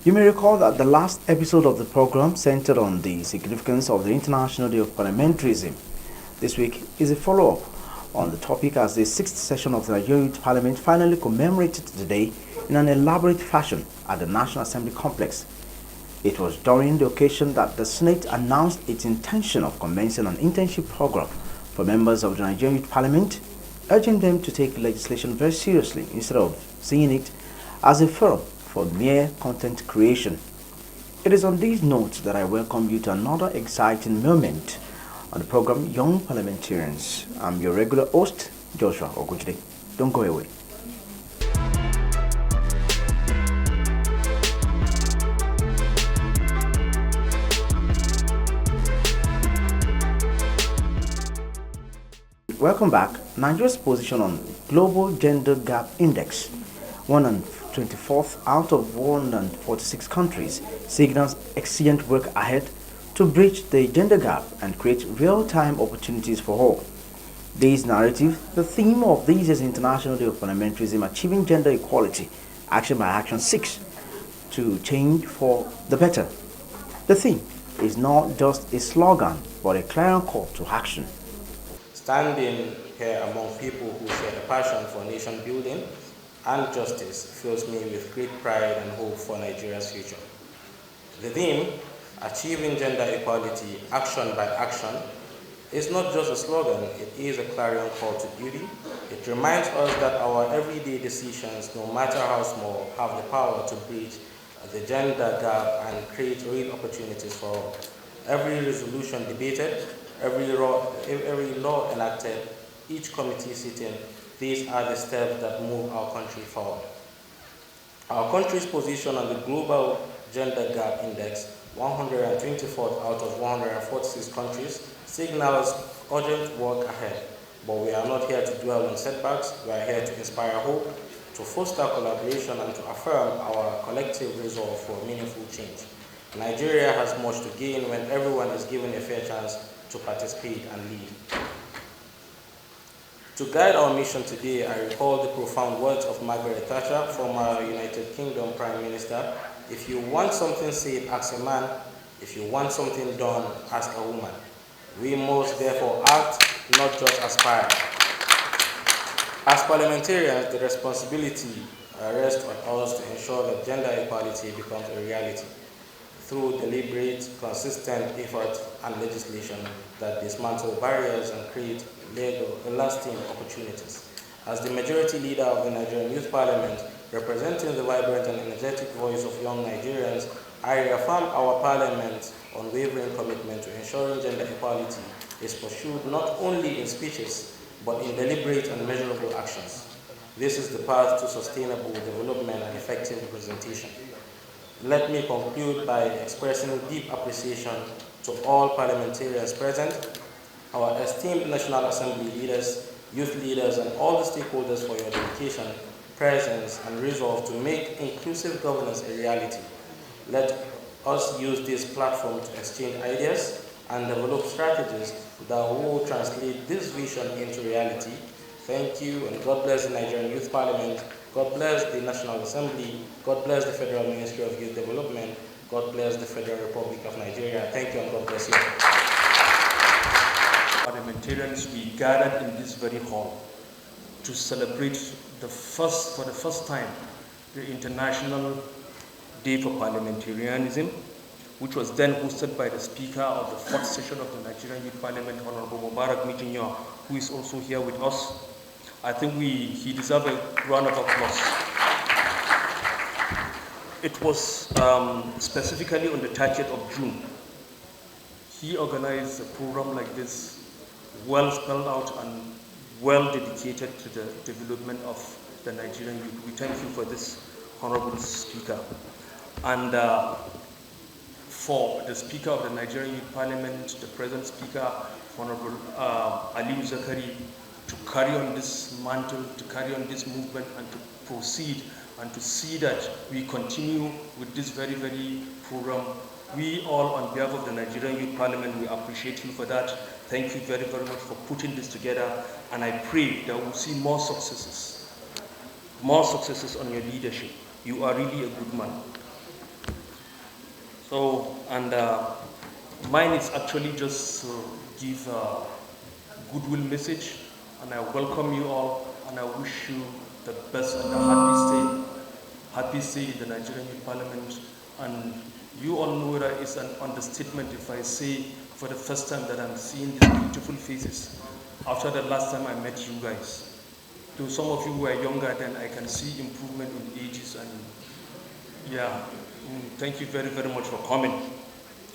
You may recall that the last episode of the program centered on the significance of the International Day of Parliamentarism. This week is a follow-up on the topic as the sixth session of the Nigerian Youth Parliament finally commemorated the day in an elaborate fashion at the National Assembly complex. It was during the occasion that the Senate announced its intention of commencing an internship program for members of the Nigerian Youth Parliament, urging them to take legislation very seriously instead of seeing it as a forum for mere content creation. It is on these notes that I welcome you to another exciting moment on the program Young Parliamentarians. I'm your regular host, Joshua Ogujide. Don't go away. Welcome back. Nigeria's position on Global Gender Gap Index, 124th out of 146 countries, signals excellent work ahead to bridge the gender gap and create real-time opportunities for all. This narrative, the theme of this year's International Day of Parliamentarism, Achieving Gender Equality, Action by Action 6, to change for the better. The theme is not just a slogan, but a clarion call to action. Standing here among people who share a passion for nation building and justice fills me with great pride and hope for Nigeria's future. The theme, Achieving Gender Equality, Action by Action, is not just a slogan, it is a clarion call to duty. It reminds us that our everyday decisions, no matter how small, have the power to bridge the gender gap and create real opportunities for all. Every resolution debated, every law enacted, each committee sitting, these are the steps that move our country forward. Our country's position on the Global Gender Gap Index, 124th out of 146 countries, signals urgent work ahead. But we are not here to dwell on setbacks, we are here to inspire hope, to foster collaboration, and to affirm our collective resolve for meaningful change. Nigeria has much to gain when everyone is given a fair chance to participate and lead. To guide our mission today, I recall the profound words of Margaret Thatcher, former United Kingdom Prime Minister. If you want something said, ask a man. If you want something done, ask a woman. We must therefore act, not just aspire. As parliamentarians, the responsibility rests on us to ensure that gender equality becomes a reality through deliberate, consistent effort and legislation that dismantle barriers and create lasting opportunities. As the majority leader of the Nigerian Youth Parliament, representing the vibrant and energetic voice of young Nigerians, I reaffirm our Parliament's unwavering commitment to ensuring gender equality is pursued not only in speeches, but in deliberate and measurable actions. This is the path to sustainable development and effective representation. Let me conclude by expressing deep appreciation to all parliamentarians present, our esteemed National Assembly leaders, youth leaders, and all the stakeholders for your dedication, presence, and resolve to make inclusive governance a reality. Let us use this platform to exchange ideas and develop strategies that will translate this vision into reality. Thank you, and God bless the Nigerian Youth Parliament. God bless the National Assembly. God bless the Federal Ministry of Youth Development. God bless the Federal Republic of Nigeria. Thank you, and God bless you. Parliamentarians, we gathered in this very hall to celebrate for the first time, the International Day for Parliamentarianism, which was then hosted by the Speaker of the fourth session of the Nigerian Youth Parliament, Honorable Mubarak Mijinyo, who is also here with us. I think he deserves a round of applause. It was specifically on the 30th of June. He organized a program like this, well spelled out and well dedicated to the development of the Nigerian youth. We thank you for this, Honorable Speaker. And for the Speaker of the Nigerian Youth Parliament, the present Speaker, Honorable Ali Zakari, to carry on this mantle, to carry on this movement, and to proceed and to see that we continue with this very, very program. We all, on behalf of the Nigerian Youth Parliament, we appreciate you for that. Thank you very, very much for putting this together, and I pray that we'll see more successes on your leadership. You are really a good man. So, and mine is actually just to give a goodwill message, and I welcome you all, and I wish you the best and a happy stay in the Nigerian Youth Parliament. And you all know that it's an understatement if I say for the first time that I'm seeing these beautiful faces after the last time I met you guys. To some of you who are younger, then I can see improvement in ages, and yeah, thank you very, very much for coming.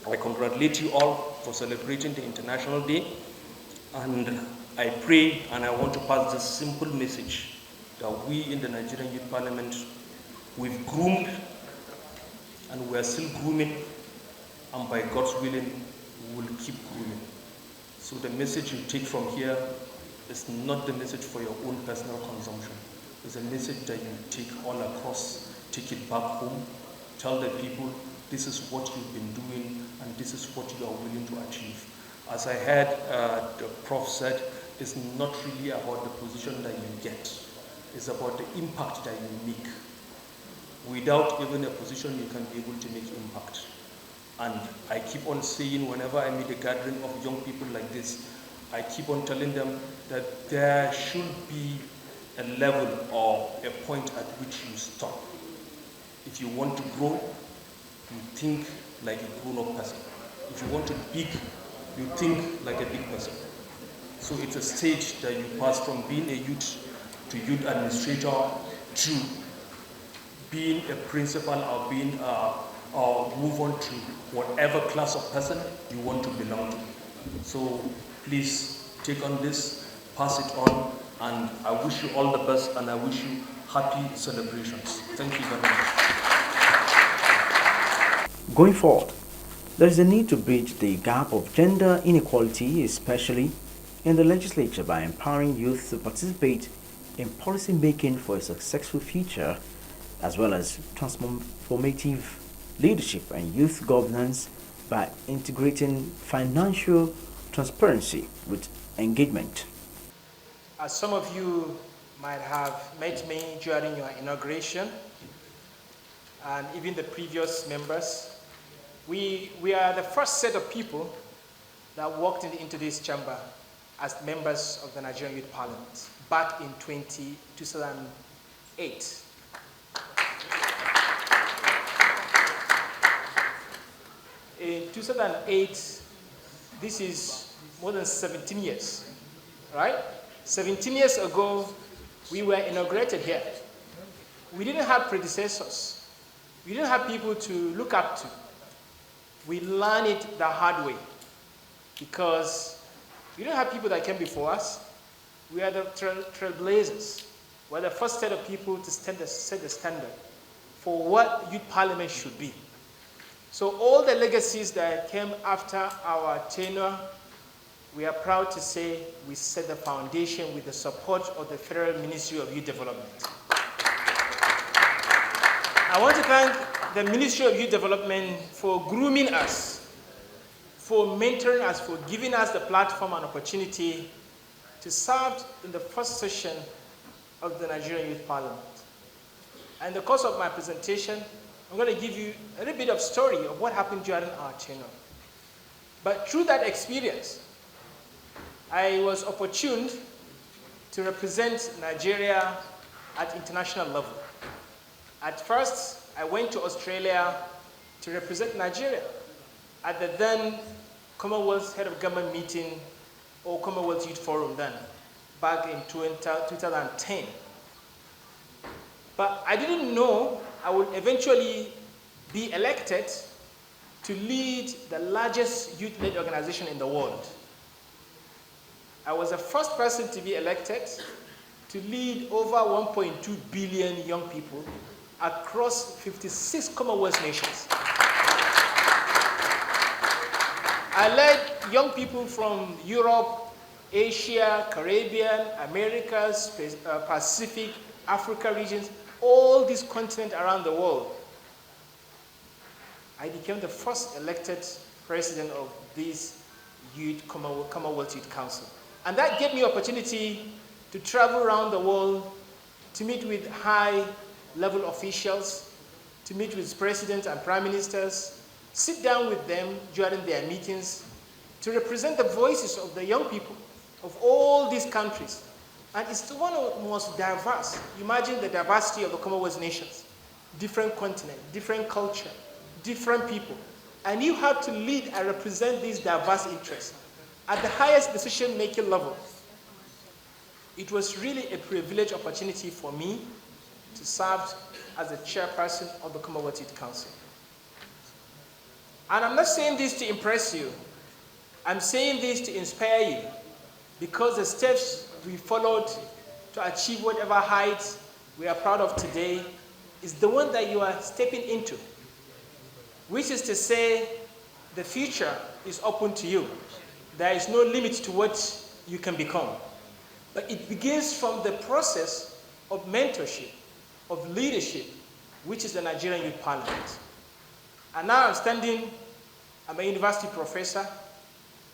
I congratulate you all for celebrating the International Day, and I pray and I want to pass this simple message that we in the Nigerian Youth Parliament, we've groomed and we are still grooming, and by God's willing, we will keep grooming. So the message you take from here is not the message for your own personal consumption. It's a message that you take all across, take it back home, tell the people this is what you've been doing and this is what you are willing to achieve. As I heard the Prof said, it's not really about the position that you get. It's about the impact that you make. Without even a position, you can be able to make impact. And I keep on saying whenever I meet a gathering of young people like this, I keep on telling them that there should be a level or a point at which you stop. If you want to grow, you think like a grown-up person. If you want to be big, you think like a big person. So it's a stage that you pass from being a youth to youth administrator to being a principal or being or move on to whatever class of person you want to belong to. So please take on this, pass it on, and I wish you all the best and I wish you happy celebrations. Thank you very much. Going forward, there is a need to bridge the gap of gender inequality, especially in the legislature, by empowering youth to participate in policy making for a successful future, as well as transformative leadership and youth governance by integrating financial transparency with engagement. As some of you might have met me during your inauguration, and even the previous members, we are the first set of people that walked into this chamber as members of the Nigerian Youth Parliament back in 2008. In 2008, this is more than 17 years, right? 17 years ago, we were inaugurated here. We didn't have predecessors. We didn't have people to look up to. We learned it the hard way because we didn't have people that came before us. We are the trailblazers. We're the first set of people to set the standard for what youth parliament should be. So all the legacies that came after our tenure, we are proud to say we set the foundation with the support of the Federal Ministry of Youth Development. I want to thank the Ministry of Youth Development for grooming us, for mentoring us, for giving us the platform and opportunity to serve in the first session of the Nigerian Youth Parliament. And in the course of my presentation, I'm going to give you a little bit of story of what happened during our tenure. But through that experience, I was opportuned to represent Nigeria at international level. At first, I went to Australia to represent Nigeria at the then Commonwealth Head of Government meeting, or Commonwealth Youth Forum then, back in 2010. But I didn't know I would eventually be elected to lead the largest youth-led organization in the world. I was the first person to be elected to lead over 1.2 billion young people across 56 Commonwealth nations. I led young people from Europe, Asia, Caribbean, Americas, Pacific, Africa regions, all these continents around the world. I became the first elected president of this Commonwealth Youth Council. And that gave me opportunity to travel around the world, to meet with high-level officials, to meet with presidents and prime ministers, sit down with them during their meetings to represent the voices of the young people of all these countries. And it's one of the most diverse. Imagine the diversity of the Commonwealth nations. Different continent, different culture, different people. And you have to lead and represent these diverse interests at the highest decision-making level. It was really a privileged opportunity for me to serve as the chairperson of the Commonwealth Youth Council. And I'm not saying this to impress you. I'm saying this to inspire you, because the steps we followed to achieve whatever heights we are proud of today is the one that you are stepping into, which is to say the future is open to you. There is no limit to what you can become. But it begins from the process of mentorship, of leadership, which is the Nigerian Youth Parliament. And now I'm a university professor.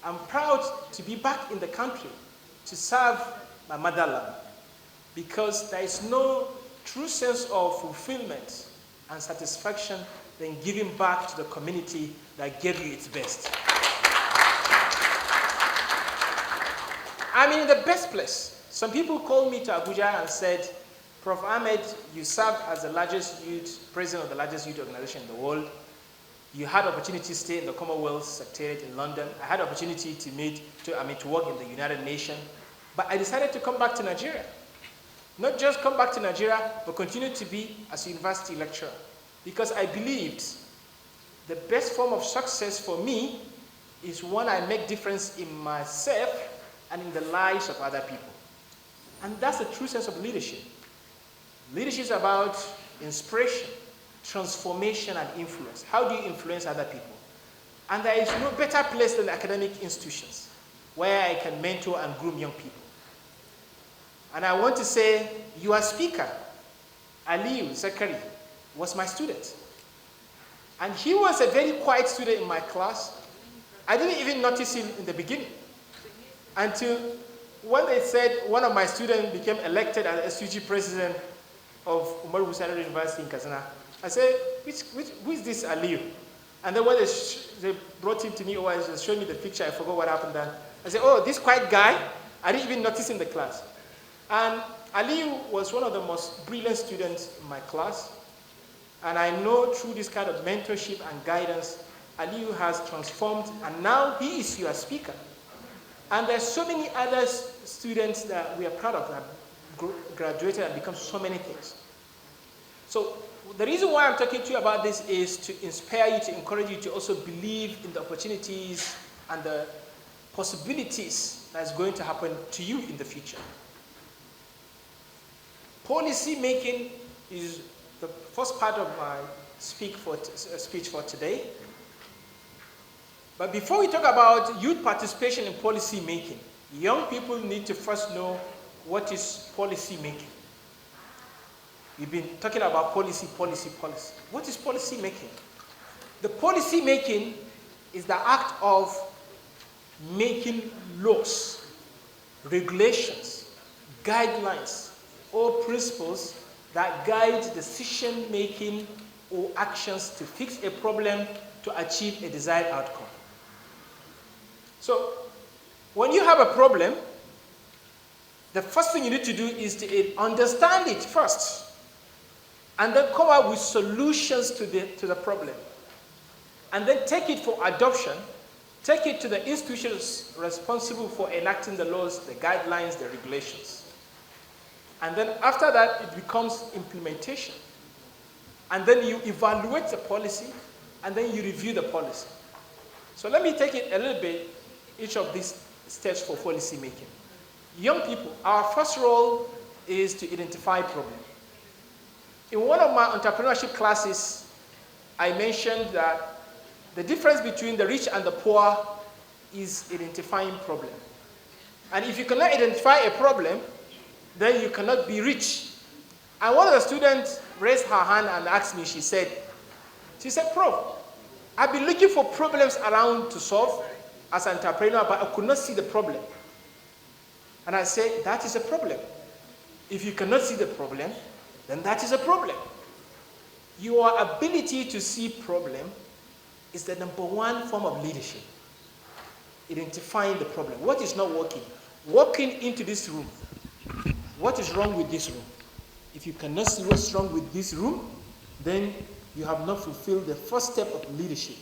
I'm proud to be back in the country to serve my motherland, because there is no true sense of fulfillment and satisfaction than giving back to the community that gave you its best. I'm in the best place. Some people called me to Abuja and said, Prof. Ahmed, you served as the largest youth, president of the largest youth organization in the world. You had opportunity to stay in the Commonwealth Secretariat in London. I had opportunity to work in the United Nations. But I decided to come back to Nigeria. Not just come back to Nigeria, but continue to be as a university lecturer. Because I believed the best form of success for me is when I make difference in myself and in the lives of other people. And that's the true sense of leadership. Leadership is about inspiration, transformation, and influence. How do you influence other people? And there is no better place than academic institutions where I can mentor and groom young people. And I want to say, your speaker, Aliyu Zakari, was my student. And he was a very quiet student in my class. I didn't even notice him in the beginning, until when they said one of my students became elected as SUG president of Umaru Musa University in Katsina. I said, who is this Aliyu? And then when they brought him to me, or they showed me the picture, I forgot what happened then. I said, oh, this quiet guy? I didn't even notice in the class. And Aliyu was one of the most brilliant students in my class. And I know through this kind of mentorship and guidance, Aliyu has transformed, and now he is your speaker. And there's so many other students that we are proud of that graduated and become so many things. So the reason why I'm talking to you about this is to inspire you, to encourage you to also believe in the opportunities and the possibilities that's going to happen to you in the future. Policy making is the first part of my speech for today. But before we talk about youth participation in policy making, young people need to first know what is policy making. We've been talking about policy. What is policy making? The policy making is the act of making laws, regulations, guidelines, or principles that guide decision making or actions to fix a problem to achieve a desired outcome. So, when you have a problem, the first thing you need to do is to understand it first, and then come up with solutions to the problem. And then take it for adoption, take it to the institutions responsible for enacting the laws, the guidelines, the regulations. And then after that, it becomes implementation. And then you evaluate the policy, and then you review the policy. So let me take it a little bit, each of these steps for policy making. Young people, our first role is to identify problems. In one of my entrepreneurship classes, I mentioned that the difference between the rich and the poor is identifying problem. And if you cannot identify a problem, then you cannot be rich. And one of the students raised her hand and asked me, she said, Prof, I've been looking for problems around to solve as an entrepreneur, but I could not see the problem. And I said, that is a problem. If you cannot see the problem, then that is a problem. Your ability to see problem is the number one form of leadership. Identifying the problem. What is not working? Walking into this room. What is wrong with this room? If you cannot see what's wrong with this room, then you have not fulfilled the first step of leadership.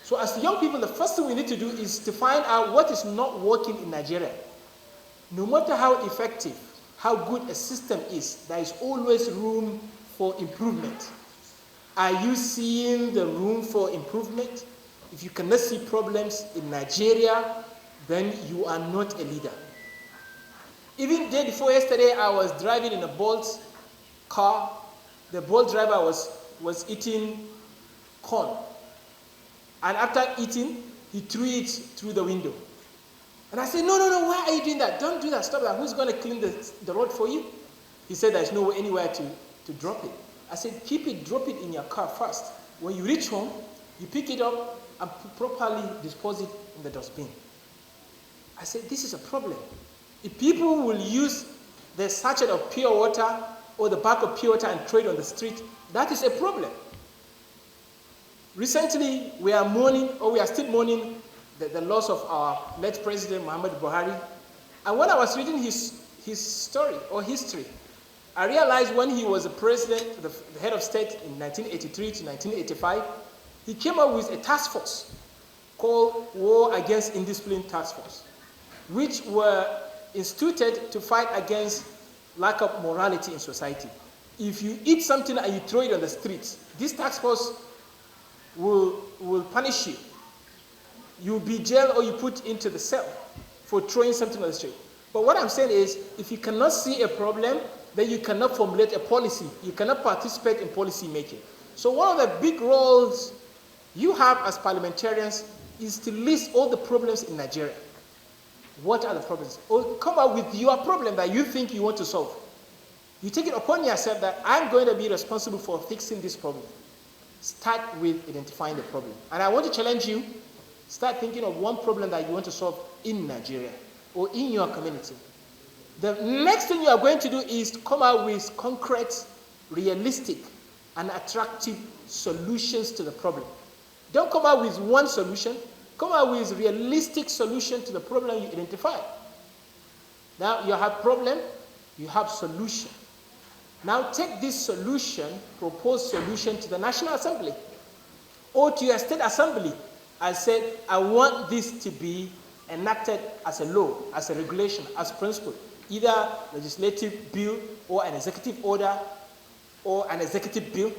So as young people, the first thing we need to do is to find out what is not working in Nigeria. No matter how effective, how good a system is, there is always room for improvement. Are you seeing the room for improvement? If you cannot see problems in Nigeria, then you are not a leader. Even day before yesterday, I was driving in a Bolt car. The Bolt driver was eating corn. And after eating, he threw it through the window. And I said, no, why are you doing that? Don't do that, stop that. Who's going to clean the road for you? He said there's anywhere to drop it. I said, drop it in your car first. When you reach home, you pick it up and properly dispose it in the dustbin. I said, this is a problem. If people will use the sachet of pure water or the bag of pure water and throw it on the street, that is a problem. Recently, we are still mourning the loss of our late President Muhammad Buhari. And when I was reading his story or history, I realized when he was a president, the head of state in 1983 to 1985, he came up with a task force called War Against Indiscipline Task Force, which were instituted to fight against lack of morality in society. If you eat something and you throw it on the streets, this task force will punish you. You'll be jailed or you put into the cell for throwing something on the street. But what I'm saying is, if you cannot see a problem, then you cannot formulate a policy. You cannot participate in policy making. So one of the big roles you have as parliamentarians is to list all the problems in Nigeria. What are the problems? Or come up with your problem that you think you want to solve. You take it upon yourself that I'm going to be responsible for fixing this problem. Start with identifying the problem. And I want to challenge you, start thinking of one problem that you want to solve in Nigeria or in your community. The next thing you are going to do is to come out with concrete, realistic, and attractive solutions to the problem. Don't come out with one solution. Come out with realistic solution to the problem you identify. Now you have problem, you have solution. Now take this solution, proposed solution to the National Assembly or to your state assembly and say, I want this to be enacted as a law, as a regulation, as principle, either legislative bill or an executive order or an executive bill.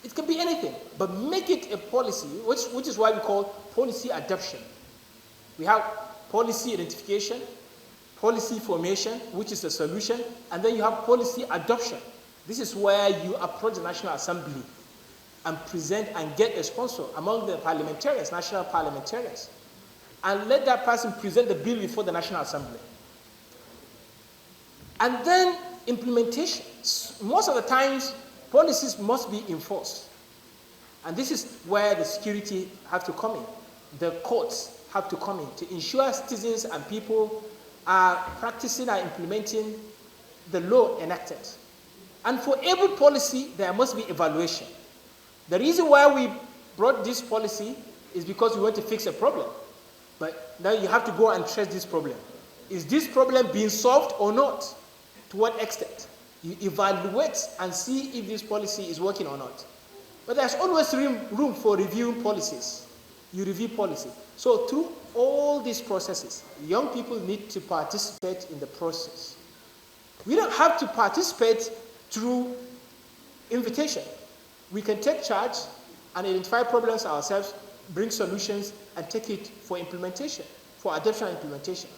It can be anything, but make it a policy, which is why we call policy adoption. We have policy identification, policy formation, which is the solution, and then you have policy adoption. This is where you approach the National Assembly and present and get a sponsor among the parliamentarians, national parliamentarians, and let that person present the bill before the National Assembly. And then implementation. Most of the times, policies must be enforced. And this is where the security have to come in. The courts have to come in to ensure citizens and people are practicing and implementing the law enacted. And for every policy, there must be evaluation. The reason why we brought this policy is because we want to fix a problem. But now you have to go and trace this problem. Is this problem being solved or not? To what extent? You evaluate and see if this policy is working or not. But there's always room for reviewing policies. You review policy. So through all these processes, young people need to participate in the process. We don't have to participate through invitation. We can take charge and identify problems ourselves, bring solutions, and take it for implementation, for adoption and implementation.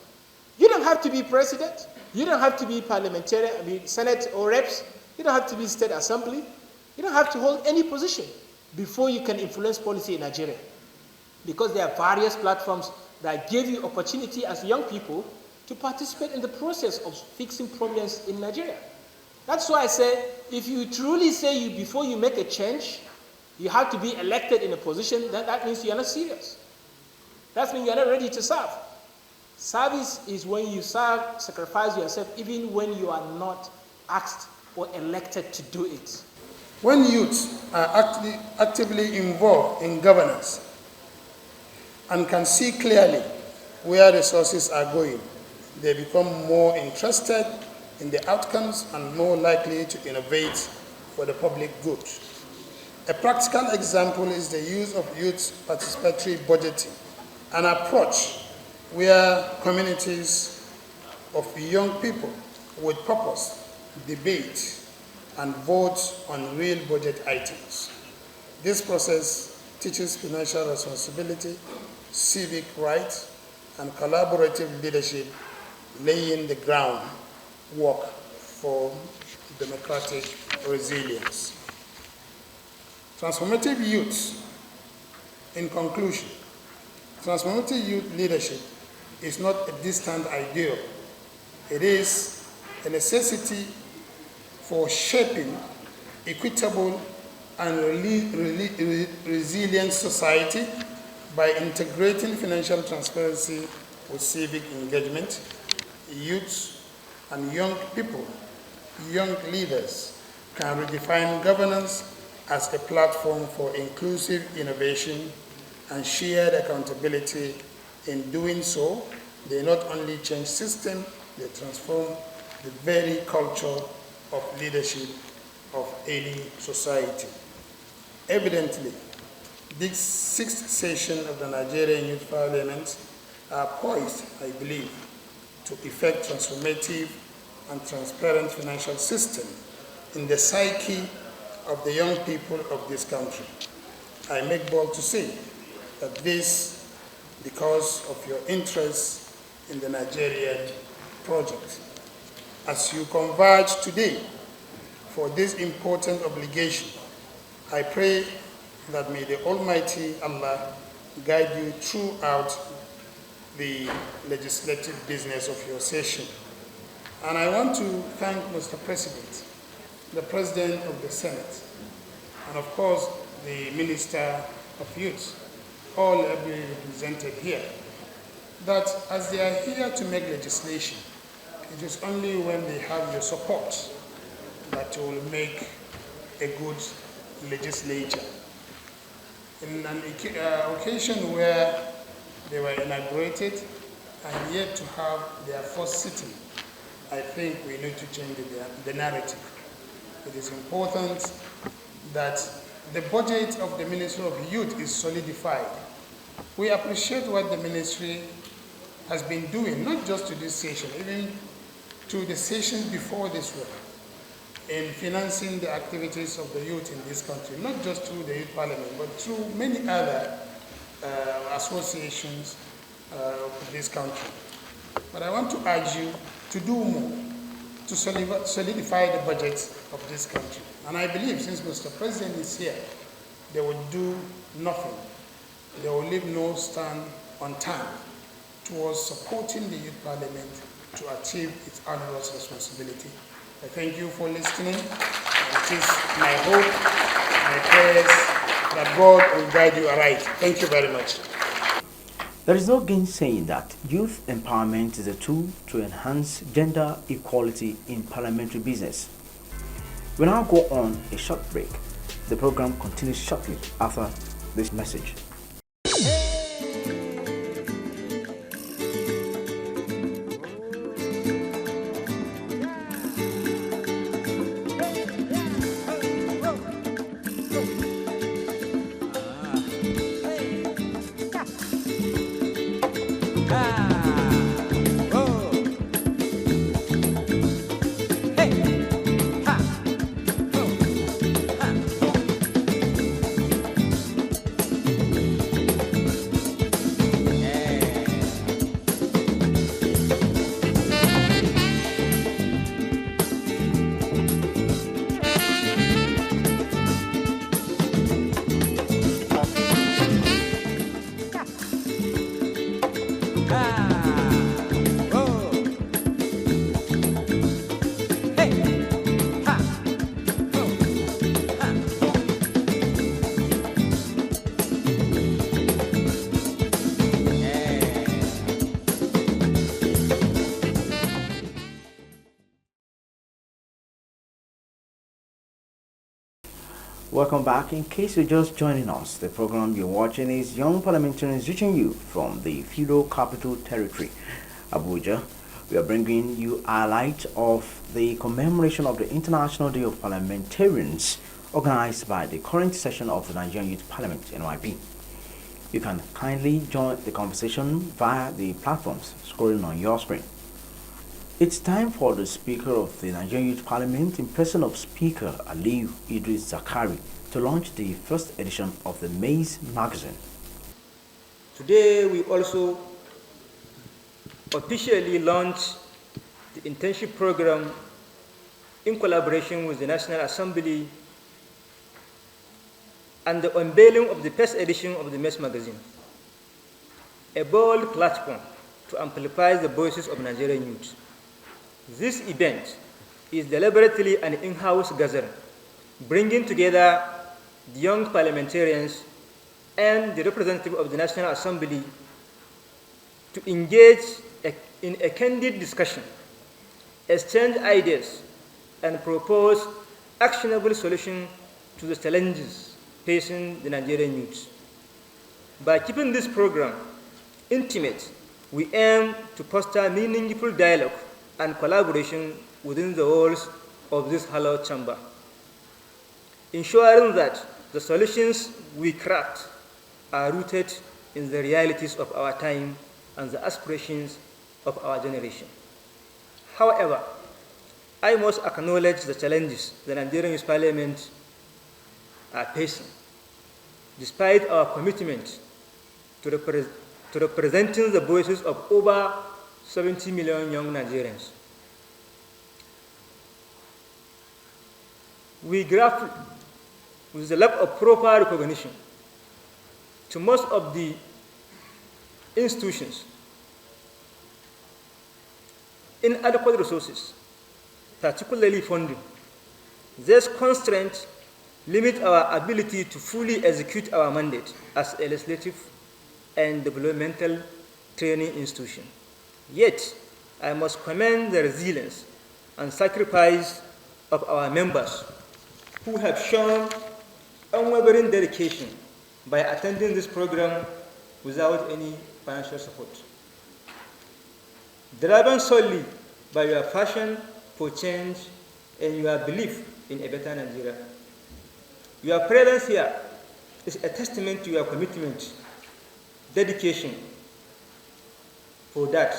You don't have to be president. You don't have to be parliamentarian, senate or reps. You don't have to be state assembly. You don't have to hold any position before you can influence policy in Nigeria. Because there are various platforms that give you opportunity as young people to participate in the process of fixing problems in Nigeria. That's why I say, if you truly say before you make a change, you have to be elected in a position, then that means you're not serious. That means you're not ready to serve. Service is when you serve, sacrifice yourself, even when you are not asked or elected to do it. When youth are actively involved in governance and can see clearly where resources are going, they become more interested in the outcomes and more likely to innovate for the public good. A practical example is the use of youth participatory budgeting, an approach where communities of young people with purpose debate and vote on real budget items. This process teaches financial responsibility, civic rights, and collaborative leadership, laying the groundwork for democratic resilience. Transformative youth. In conclusion, transformative youth leadership is not a distant ideal. It is a necessity for shaping equitable and resilient society by integrating financial transparency with civic engagement. Youth and young people, young leaders can redefine governance as a platform for inclusive innovation and shared accountability. In doing so, they not only change systems, they transform the very culture of leadership of any society. Evidently, this sixth session of the Nigerian Youth Parliament are poised, I believe, to effect transformative and transparent financial system in the psyche of the young people of this country. I make bold to say that this because of your interest in the Nigerian project. As you converge today for this important obligation, I pray that may the Almighty Allah guide you throughout the legislative business of your session. And I want to thank Mr. President, the President of the Senate, and of course the Minister of Youth, all ably represented here, that as they are here to make legislation, it is only when they have your support that you will make a good legislature. In an occasion where they were inaugurated and yet to have their first sitting, I think we need to change the narrative. It is important that the budget of the Ministry of Youth is solidified. We appreciate what the ministry has been doing, not just to this session, even to the sessions before this one, in financing the activities of the youth in this country, not just through the Youth Parliament, but through many other associations of this country. But I want to urge you to do more, to solidify the budget of this country. And I believe since Mr. President is here, they will do nothing. They will leave no stone unturned towards supporting the Youth Parliament to achieve its onerous responsibility. I thank you for listening. It is my hope, my prayers, that God will guide you aright. Thank you very much. There is no gainsaying that youth empowerment is a tool to enhance gender equality in parliamentary business. We now go on a short break. The program continues shortly after this message. Ah. Welcome back. In case you're just joining us, the program you're watching is Young Parliamentarians reaching you from the Feudal Capital Territory, Abuja. We are bringing you a highlight of the commemoration of the International Day of Parliamentarians organized by the current session of the Nigerian Youth Parliament, NYP. You can kindly join the conversation via the platforms scrolling on your screen. It's time for the Speaker of the Nigerian Youth Parliament, in person of Speaker Aliyu Idris Zakari, to launch the first edition of the Maize magazine. Today we also officially launched the internship program in collaboration with the National Assembly and the unveiling of the first edition of the Maize magazine, a bold platform to amplify the voices of Nigerian youth. This event is deliberately an in-house gathering, bringing together the young parliamentarians and the representative of the National Assembly to engage in a candid discussion, exchange ideas, and propose actionable solutions to the challenges facing the Nigerian youth. By keeping this program intimate, we aim to foster meaningful dialogue and collaboration within the walls of this hallowed chamber, ensuring that the solutions we craft are rooted in the realities of our time and the aspirations of our generation. However, I must acknowledge the challenges the Nigerian Youth Parliament are facing, despite our commitment to representing the voices of over 70 million young Nigerians. We grapple with the lack of proper recognition to most of the institutions, inadequate resources, particularly funding. These constraints limit our ability to fully execute our mandate as a legislative and developmental training institution. Yet, I must commend the resilience and sacrifice of our members who have shown unwavering dedication by attending this program without any financial support. Driven solely by your passion for change and your belief in a better Nigeria. Your presence here is a testament to your commitment, dedication. For that,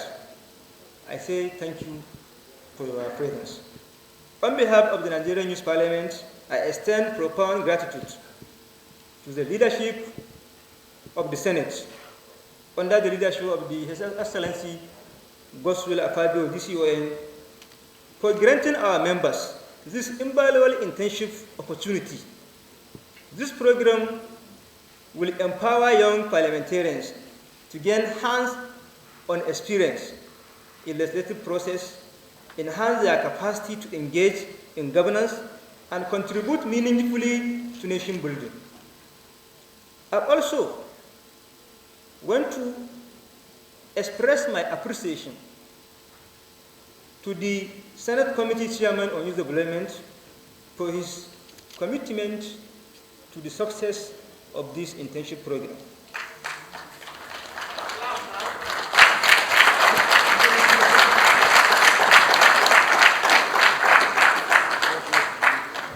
I say thank you for your presence. On behalf of the Nigerian Youth Parliament, I extend profound gratitude to the leadership of the Senate, under the leadership of His Excellency Goswell Afabio, DCON, for granting our members this invaluable internship opportunity. This program will empower young parliamentarians to gain hands-on experience in the legislative process, enhance their capacity to engage in governance, and contribute meaningfully to nation building. I also want to express my appreciation to the Senate Committee Chairman on Youth Development for his commitment to the success of this internship program.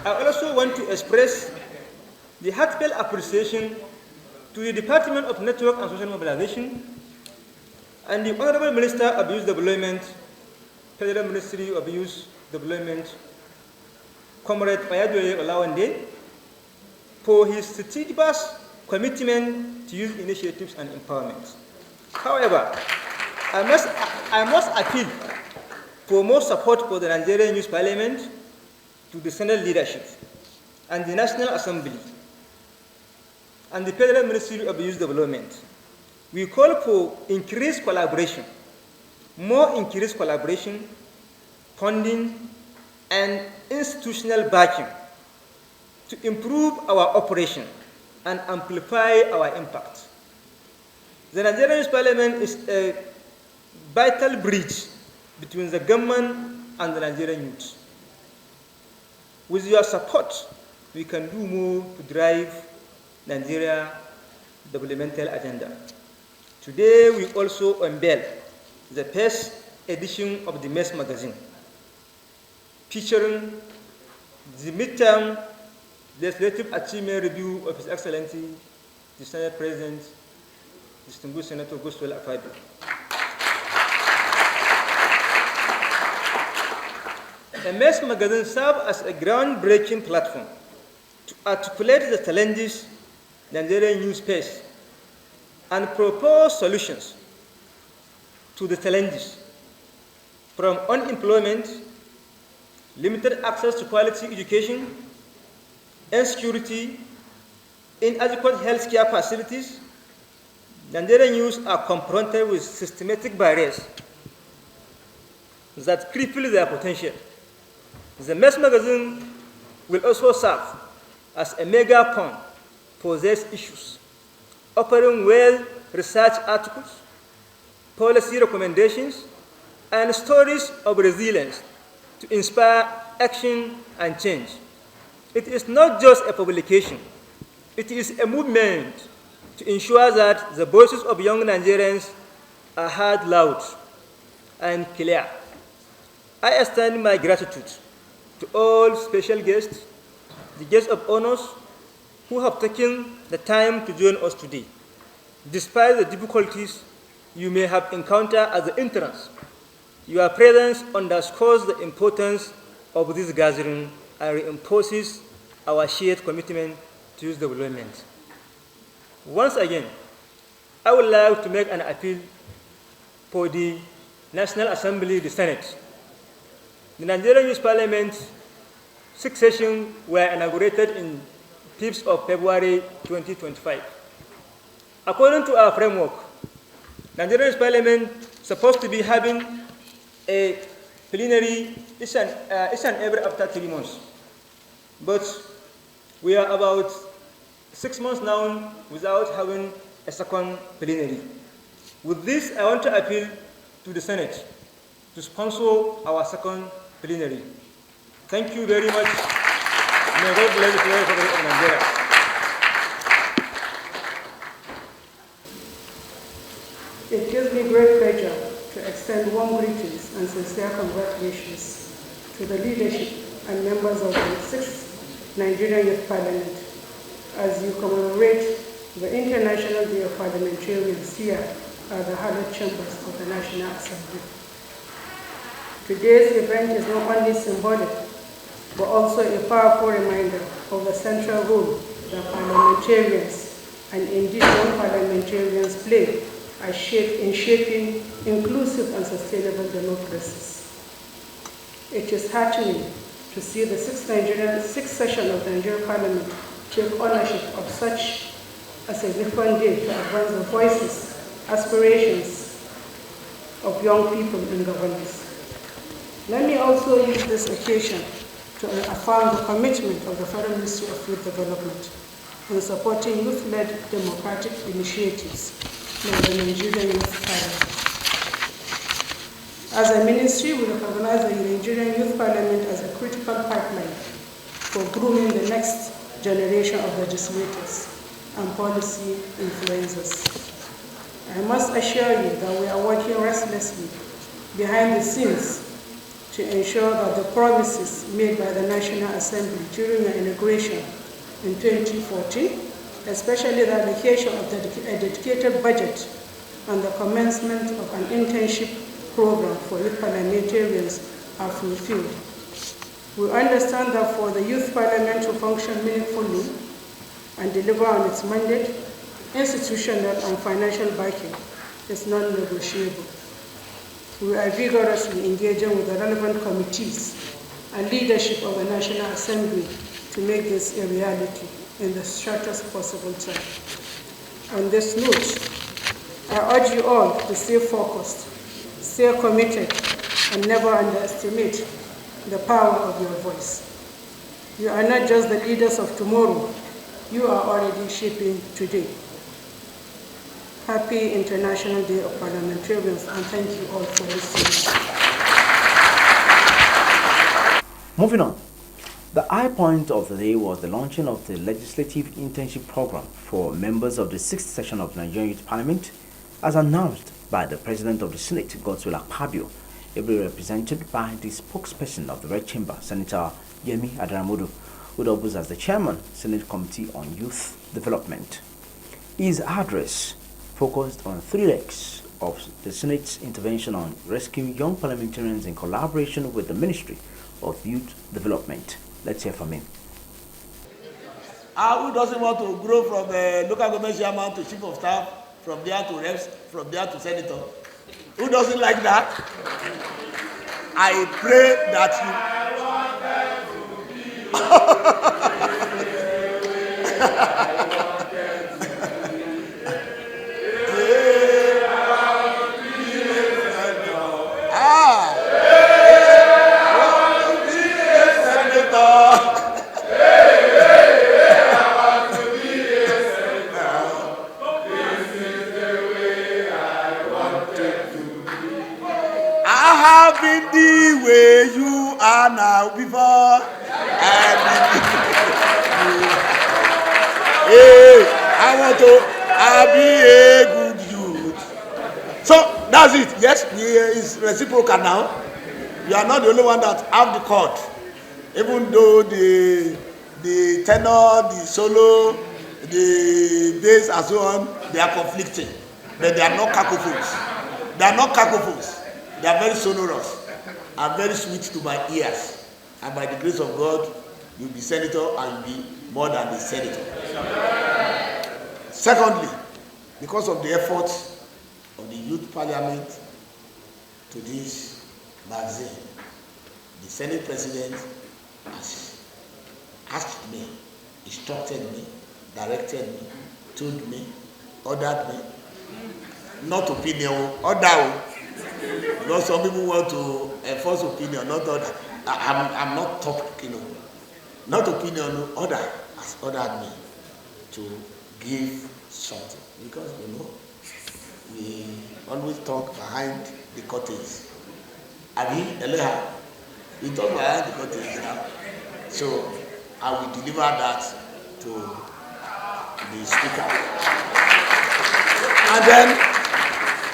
I also want to express the heartfelt appreciation to the Department of Network and Social Mobilization and the Honorable Minister of Youth Development, Federal Ministry of Youth Development, Comrade Oyadele Olawande, for his steadfast commitment to youth initiatives and empowerment. However, I must appeal for more support for the Nigerian Youth Parliament to the Senate leadership and the National Assembly and the Federal Ministry of Youth Development. We call for increased collaboration, more increased collaboration, funding, and institutional backing to improve our operation and amplify our impact. The Nigerian Youth Parliament is a vital bridge between the government and the Nigerian youth. With your support, we can do more to drive Nigeria's developmental agenda. Today, we also unveil the first edition of the MESS magazine, featuring the midterm legislative achievement review of His Excellency, the Senate President, distinguished Senator Goswell Akpabio. The MESS magazine serves as a groundbreaking platform to articulate the challenges Nigerian youth face and propose solutions to the challenges from unemployment, limited access to quality education, insecurity, inadequate healthcare facilities. Nigerian youth are confronted with systematic barriers that cripple their potential. The MESS magazine will also serve as a megaphone for these issues, offering well-researched articles, policy recommendations, and stories of resilience to inspire action and change. It is not just a publication, it is a movement to ensure that the voices of young Nigerians are heard loud and clear. I extend my gratitude to all special guests, the guests of honors who have taken the time to join us today. Despite the difficulties you may have encountered at the entrance, your presence underscores the importance of this gathering and reinforces our shared commitment to youth development. Once again, I would like to make an appeal for the National Assembly, the Senate. The Nigerian Youth Parliament 6 sessions were inaugurated in 5th of February 2025. According to our framework, Nigerian Youth Parliament is supposed to be having a plenary each and every after 3 months. But we are about 6 months now without having a second plenary. With this, I want to appeal to the Senate to sponsor our second plenary. Thank you very much. May God bless the Republic of Nigeria. It gives me great pleasure to extend warm greetings and sincere congratulations to the leadership and members of the 6th Nigerian Youth Parliament as you commemorate the International Day of Parliamentarians here at the hallowed chambers of the National Assembly. Today's event is not only symbolic, but also a powerful reminder of the central role that parliamentarians and indeed non-parliamentarians play in shaping inclusive and sustainable democracies. It is heartening to see the 6th session of the Nigerian Parliament take ownership of such a significant day to advance the voices, aspirations of young people in governance. Let me also use this occasion to affirm the commitment of the Federal Ministry of Youth Development in supporting youth-led democratic initiatives like the Nigerian Youth Parliament. As a ministry, we recognize the Nigerian Youth Parliament as a critical pipeline for grooming the next generation of legislators and policy influencers. I must assure you that we are working restlessly behind the scenes to ensure that the promises made by the National Assembly during the inauguration in 2014, especially the allocation of a dedicated budget and the commencement of an internship program for youth parliamentarians, are fulfilled. We understand that for the Youth Parliament to function meaningfully and deliver on its mandate, institutional and financial backing is non-negotiable. We are vigorously engaging with the relevant committees and leadership of the National Assembly to make this a reality in the shortest possible time. On this note, I urge you all to stay focused, stay committed, and never underestimate the power of your voice. You are not just the leaders of tomorrow, you are already shaping today. Happy International Day of Parliamentarians, and thank you all for listening. Moving on, The high point of the day was the launching of the Legislative Internship Program for members of the 6th session of the Nigerian Youth Parliament, as announced by the President of the Senate, Godswill Akpabio, ably represented by the spokesperson of the Red Chamber, Senator Yemi Adaramodu, who doubles as the Chairman, Senate Committee on Youth Development. His address focused on 3 legs of the Senate's intervention on rescuing young parliamentarians in collaboration with the Ministry of Youth Development. Let's hear from him. Who doesn't want to grow from local government chairman to chief of staff, from there to reps, from there to senator? Who doesn't like that? I pray that the way you are now before. Hey, I want to be a good youth. So that's it. Yes, it's reciprocal now. You are not the only one that have the chord. Even though the tenor, the solo, the bass and so on, they are conflicting. But they are not cacophones. They are not cacophones. They are very sonorous and very sweet to my ears. And by the grace of God, you'll be senator and you'll be more than a senator. Secondly, because of the efforts of the Youth Parliament to this magazine, the Senate President has asked me, instructed me, directed me, told me, ordered me, not opinion, order. Because some people want to enforce opinion, not order. I'm not talking, not opinion, order has ordered me to give something. Because, we always talk behind the curtains. I mean, we talk behind the curtains now. So, I will deliver that to the speaker. And then,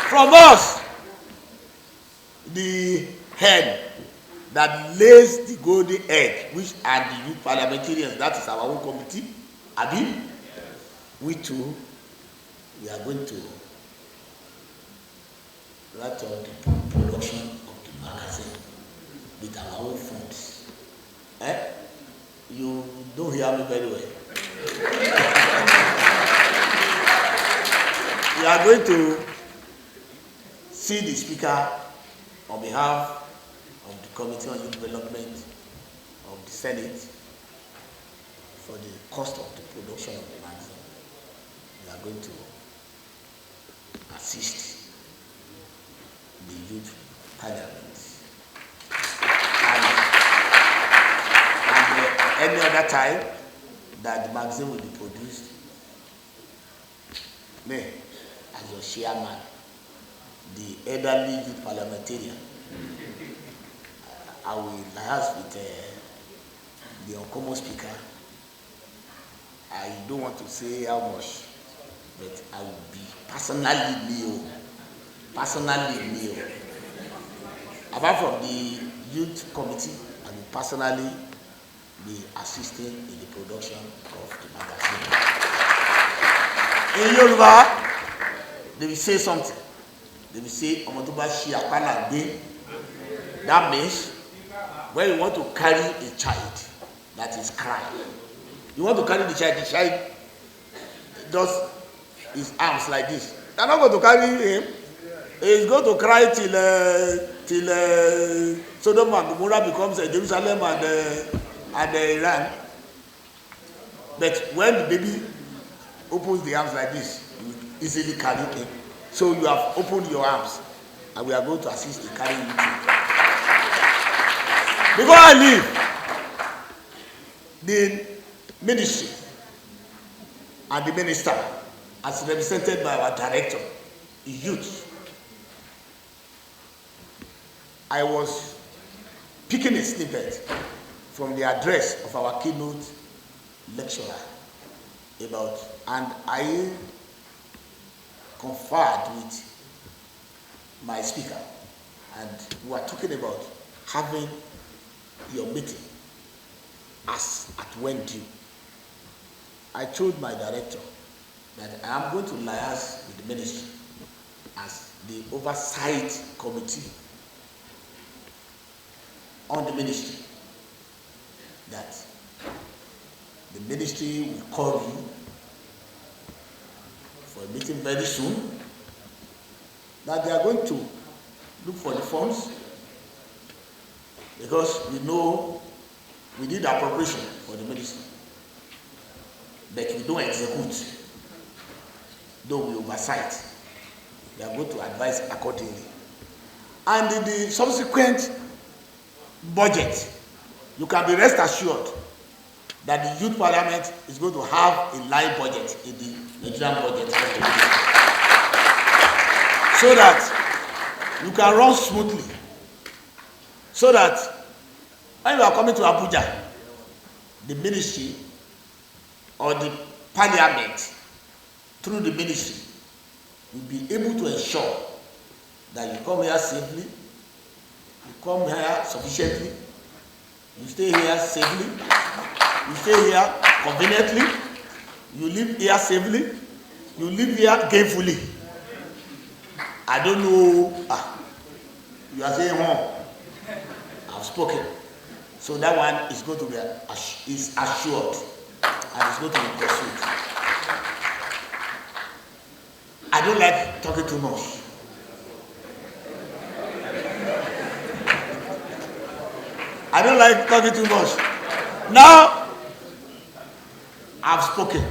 from us, the hen that lays the golden egg, which are the youth parliamentarians, that is our own committee, Abi, we too, we are going to write out the production of the magazine with our own funds. You don't hear me very well. We are going to see the speaker on behalf of the Committee on Youth Development of the Senate for the cost of the production of the magazine. We are going to assist the Youth Parliament. And any other time that the magazine will be produced, me, as your chairman, the elderly youth parliamentarian, I will liaise with the uncommon speaker. I don't want to say how much, but I will be personally me. Apart from the youth committee, I will personally be assisting in the production of the magazine. In Yoruba, they will say something. They will say, that means when you want to carry a child that is crying, you want to carry the child does his arms like this. You're not going to carry him. He's going to cry till Sodom and Gomorrah becomes Jerusalem and Iran. But when the baby opens the arms like this, you easily carry him. So you have opened your arms, and we are going to assist in carrying you too. Before I leave, the ministry and the minister, as represented by our director, youth, I was picking a snippet from the address of our keynote lecturer about, and I conferred with my speaker, and we were talking about having your meeting as at when due. I told my director that I am going to liaise with the ministry as the oversight committee on the ministry, that the ministry will call you for a meeting very soon, that they are going to look for the funds, because we know we need appropriation for the ministry, but we don't execute, though we oversight. They are going to advise accordingly. And in the subsequent budget, you can be rest assured that the Youth Parliament is going to have a line budget in the Nigerian budget, so that you can run smoothly, so that when you are coming to Abuja, the ministry or the Parliament through the ministry will be able to ensure that you come here safely, you come here sufficiently, you stay here safely, you stay here conveniently, you live here safely, you live here gainfully. I don't know, you are saying, I've spoken. So that one is going to be is assured, and it's going to be pursued. I don't like talking too much. I don't like talking too much. Now, I've spoken.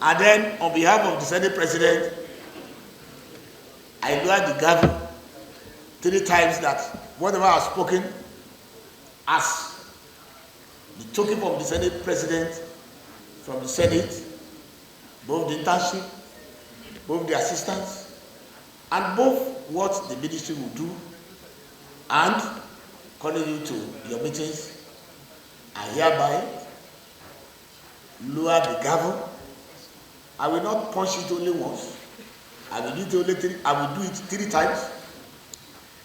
And then, on behalf of the Senate President, I lowered the gavel 3 times that whatever I've spoken, as the token from the Senate President, from the Senate, both the internship, both the assistants, and both what the ministry will do, and calling you to your meetings, I hereby lower the gavel. I will not punch it only once. I will do it only 3. I will do it 3 times.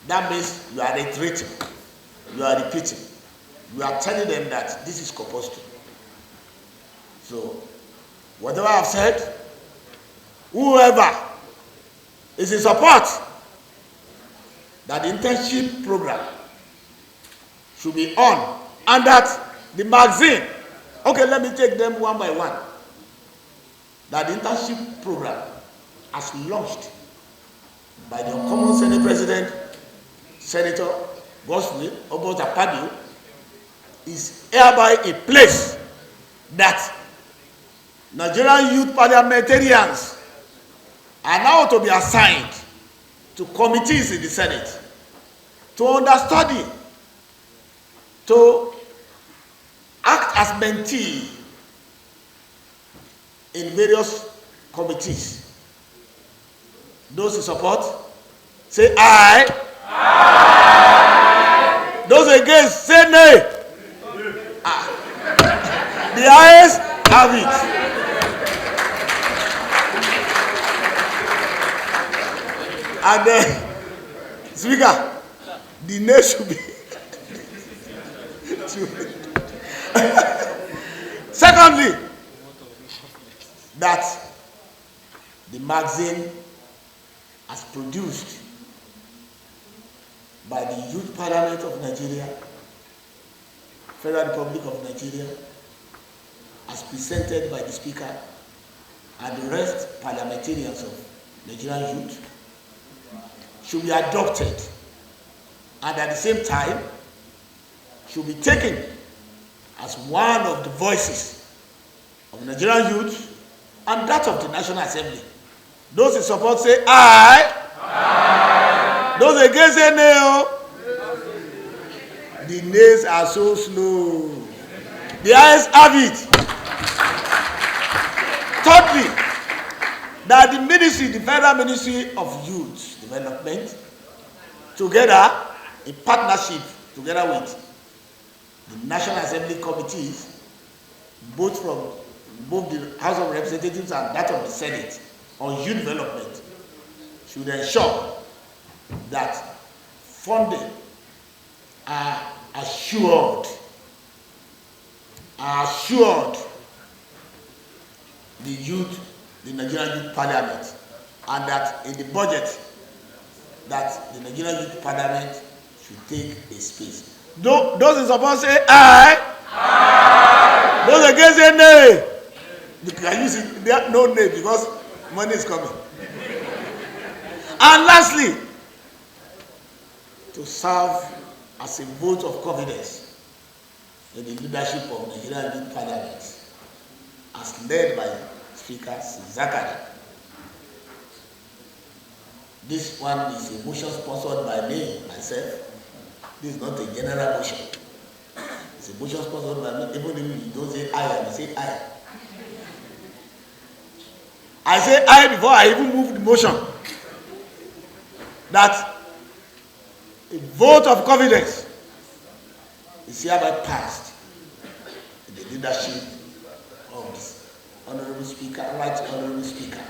That means you are reiterating, you are repeating, you are telling them that this is compulsory. So, whatever I've said, whoever is in support that the internship program should be on, and that the magazine, okay, let me take them one by one, that the internship program as launched by the common Senate President, Senator Boswell Obota Padio, is hereby a place that Nigerian youth parliamentarians are now to be assigned to committees in the Senate to understudy, to act as mentee in various committees. Those who support, say aye. Aye. Those against, say nay. The ayes have it. And then, Speaker, the nay should be. Secondly, that the magazine as produced by the Youth Parliament of Nigeria, Federal Republic of Nigeria, as presented by the Speaker and the rest parliamentarians of Nigerian youth, should be adopted, and at the same time should be taken as one of the voices of Nigerian youth and that of the National Assembly. Those in support say aye. Aye. Those against say nay. The nays are so slow. The ayes have it. Thirdly, that the ministry, the Federal Ministry of Youth Development, together in partnership, together with the National Assembly committees, both from both the House of Representatives and that of the Senate, on youth development should ensure that funding are assured the Nigerian Youth Parliament, and that in the budget that the Nigerian Youth Parliament should take a space. Those in support say aye. Aye. Those against say nay. You can use it. There no nay because money is coming. And lastly, to serve as a vote of confidence in the leadership of the Nigerian Youth Parliament, as led by Speaker Zakari. This one is a motion sponsored by me, myself. This is not a general motion. It's a motion sponsored by me. Even if you don't say aye, I say aye. I say aye before I even move the motion. That a vote of confidence is hereby passed in the leadership of this Honorable Speaker, Right Honorable Speaker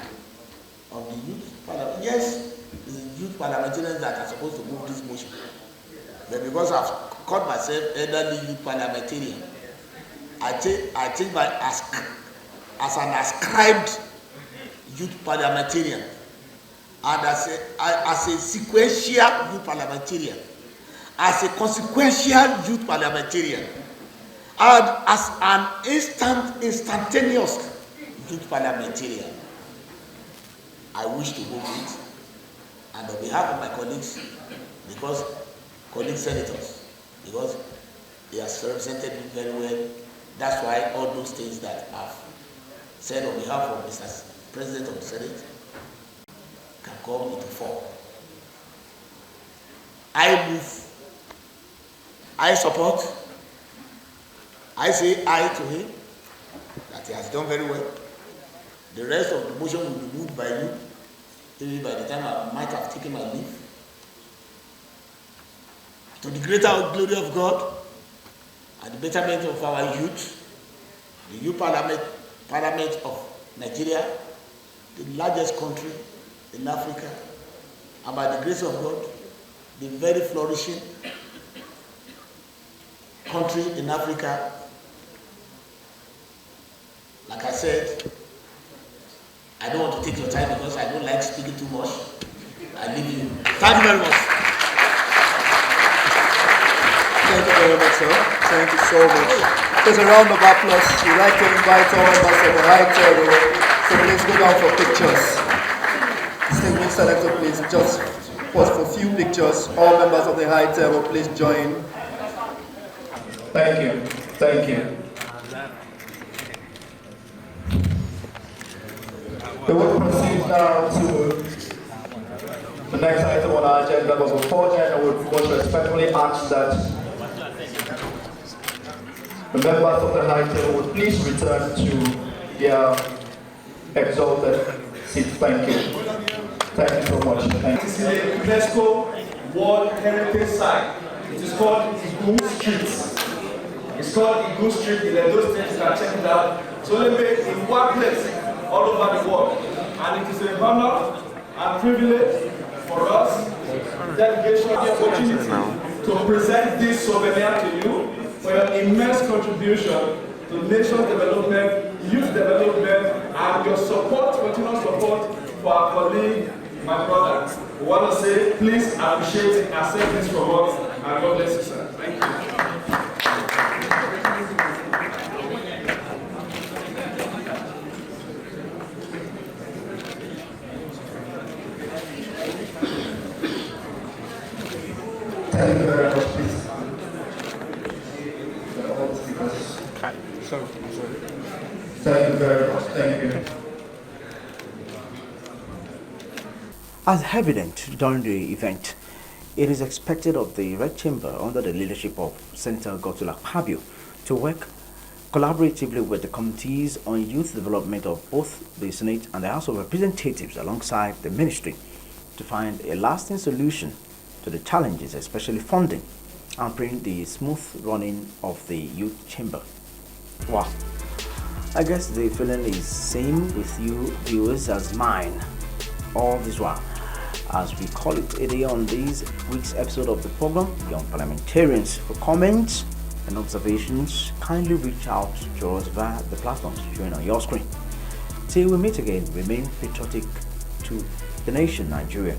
of the Youth Parliament. Yes, it's the Youth Parliamentarians that are supposed to move this motion. But because I've called myself elderly Youth Parliamentarian, I think by as an ascribed Youth Parliamentarian, and as a sequential youth parliamentarian, as a consequential youth parliamentarian, and as an instantaneous youth parliamentarian, I wish to hold it, and on behalf of my colleagues, because colleague senators, because they have represented me very well, that's why all those things that I've said on behalf of Mr. President of the Senate can come into form. I move, I support, I say aye to him, that he has done very well. The rest of the motion will be moved by you, maybe by the time I might have taken my leave. To the greater glory of God and the betterment of our youth, the youth parliament of Nigeria, the largest country in Africa, and by the grace of God, the very flourishing country in Africa. Like I said, I don't want to take your time because I don't like speaking too much. I leave you. Thank you very much. Thank you very much, sir. Thank you so much. There's a round of applause. We'd like to invite all members of the high table, so please go down for pictures. Distinguished senator, please just pause for a few pictures. All members of the high table, please join. Thank you. Thank you. We will proceed now to the next item on our agenda, but before then, I would most respectfully ask that the members of the high table would please return to their exalted seats. Thank you. Thank you so much. Thank you. This is a UNESCO World Heritage Site. It is called Igu Street. It's called Igu Street in those things that check it out. So let me in one place all over the world. And it is a honor and privilege for us, delegation, the opportunity to present this souvenir to you for your immense contribution to nation development, youth development, and your support, continuous support for our colleague, my brother. We want to say, please appreciate it, accept this from us, and God bless you, sir. Thank you. Thank you very much, please. Thank you very much. Thank you. As evident during the event, it is expected of the Red Chamber under the leadership of Senator Godswill Akpabio to work collaboratively with the committees on youth development of both the Senate and the House of Representatives alongside the Ministry to find a lasting solution to the challenges, especially funding, hampering the smooth running of the youth chamber. Wow. I guess the feeling is same with you viewers as mine. All this while, as we call it a day on this week's episode of the program, Young Parliamentarians. For comments and observations, kindly reach out to us via the platforms showing on your screen. Till we meet again, remain patriotic to the nation, Nigeria.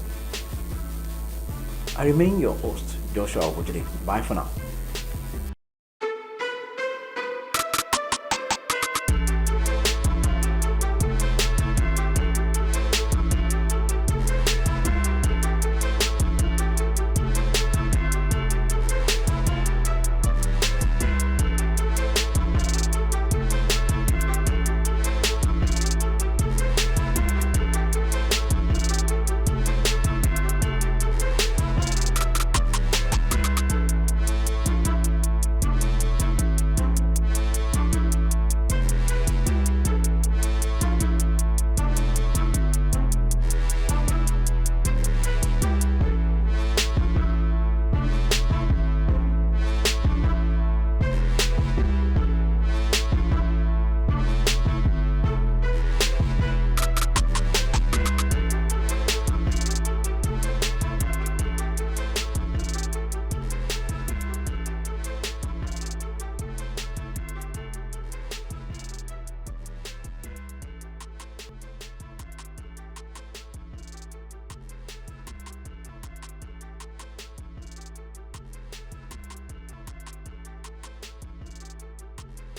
I remain your host, Joshua Wojide. Bye for now.